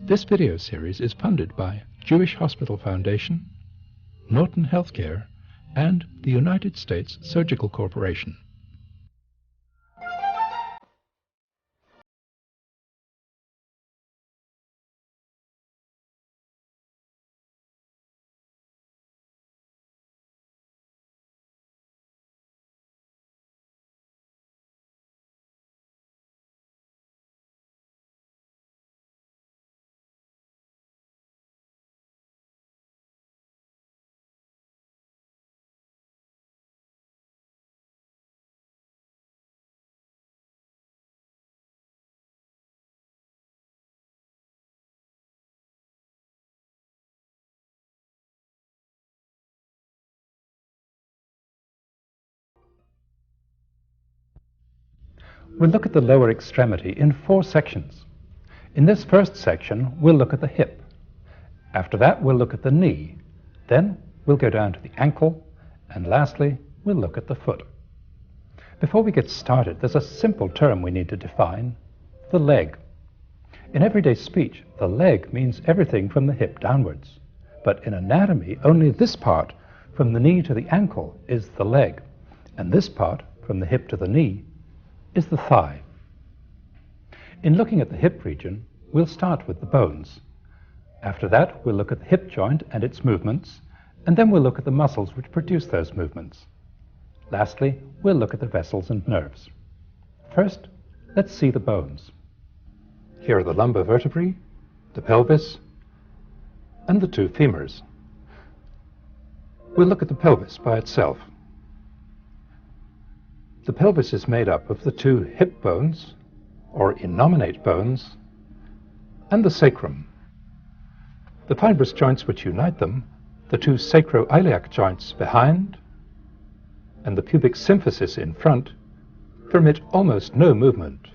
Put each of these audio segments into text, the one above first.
This video series is funded by Jewish Hospital Foundation, Norton Healthcare, and the United States Surgical Corporation. We'll look at the lower extremity in 4 sections. In this first section, we'll look at the hip. After that, we'll look at the knee. Then we'll go down to the ankle, and lastly, we'll look at the foot. Before we get started, there's a simple term we need to define: the leg. In everyday speech, the leg means everything from the hip downwards. But in anatomy, only this part, from the knee to the ankle, is the leg, and this part, from the hip to the knee, is the thigh. In looking at the hip region, we'll start with the bones. After that, we'll look at the hip joint and its movements, and then we'll look at the muscles which produce those movements. Lastly, we'll look at the vessels and nerves. First, let's see the bones. Here are the lumbar vertebrae, the pelvis, and the 2 femurs. We'll look at the pelvis by itself. The pelvis is made up of the 2 hip bones, or innominate bones, and the sacrum. The fibrous joints which unite them, the 2 sacroiliac joints behind, and the pubic symphysis in front, permit almost no movement.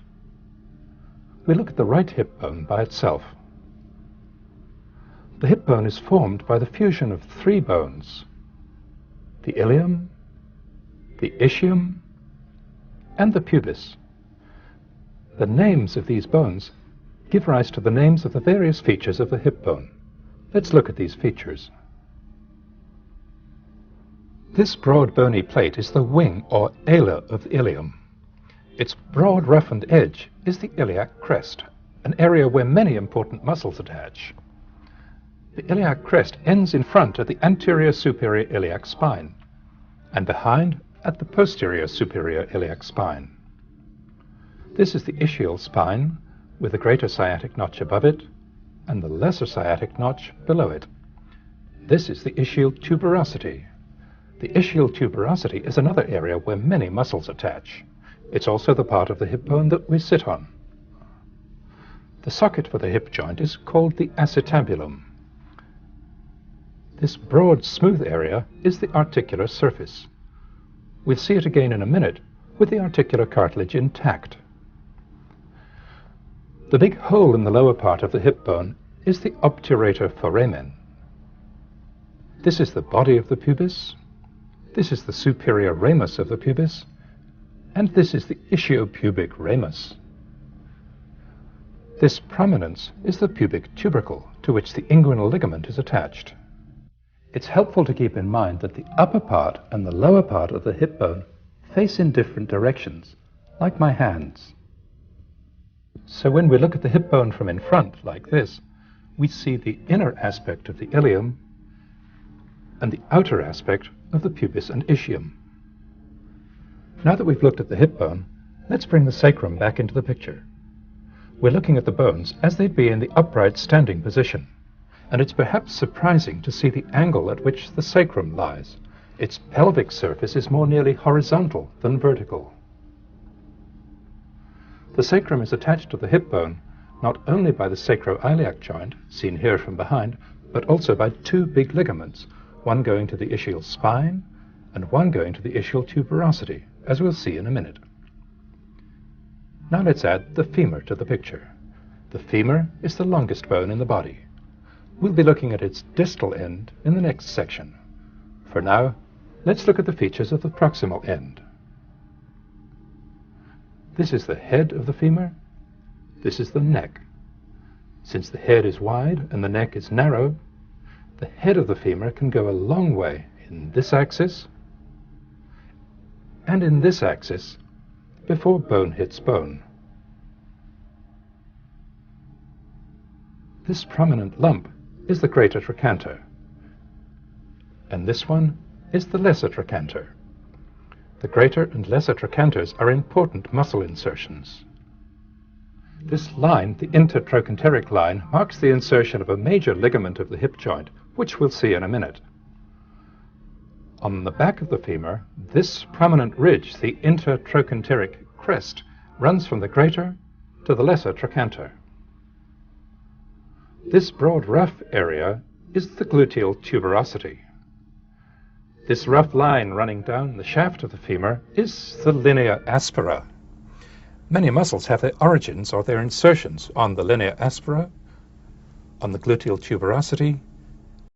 We look at the right hip bone by itself. The hip bone is formed by the fusion of 3 bones: the ilium, the ischium, and the pubis. The names of these bones give rise to the names of the various features of the hip bone. Let's look at these features. This broad bony plate is the wing or ala of the ilium. Its broad roughened edge is the iliac crest, an area where many important muscles attach. The iliac crest ends in front at the anterior superior iliac spine, and behind at the posterior superior iliac spine. This is the ischial spine, with the greater sciatic notch above it and the lesser sciatic notch below it. This is the ischial tuberosity. The ischial tuberosity is another area where many muscles attach. It's also the part of the hip bone that we sit on. The socket for the hip joint is called the acetabulum. This broad, smooth area is the articular surface. We'll see it again in a minute with the articular cartilage intact. The big hole in the lower part of the hip bone is the obturator foramen. This is the body of the pubis, this is the superior ramus of the pubis, and this is the ischiopubic ramus. This prominence is the pubic tubercle, to which the inguinal ligament is attached. It's helpful to keep in mind that the upper part and the lower part of the hip bone face in different directions, like my hands. So when we look at the hip bone from in front, like this, we see the inner aspect of the ilium and the outer aspect of the pubis and ischium. Now that we've looked at the hip bone, let's bring the sacrum back into the picture. We're looking at the bones as they'd be in the upright standing position. And it's perhaps surprising to see the angle at which the sacrum lies. Its pelvic surface is more nearly horizontal than vertical. The sacrum is attached to the hip bone not only by the sacroiliac joint, seen here from behind, but also by 2 big ligaments, one going to the ischial spine and one going to the ischial tuberosity, as we'll see in a minute. Now let's add the femur to the picture. The femur is the longest bone in the body. We'll be looking at its distal end in the next section. For now, let's look at the features of the proximal end. This is the head of the femur. This is the neck. Since the head is wide and the neck is narrow, the head of the femur can go a long way in this axis and in this axis before bone hits bone. This prominent lump is the greater trochanter, and this one is the lesser trochanter. The greater and lesser trochanters are important muscle insertions. This line, the intertrochanteric line, marks the insertion of a major ligament of the hip joint, which we'll see in a minute. On the back of the femur, this prominent ridge, the intertrochanteric crest, runs from the greater to the lesser trochanter. This broad rough area is the gluteal tuberosity. This rough line running down the shaft of the femur is the linea aspera. Many muscles have their origins or their insertions on the linea aspera, on the gluteal tuberosity,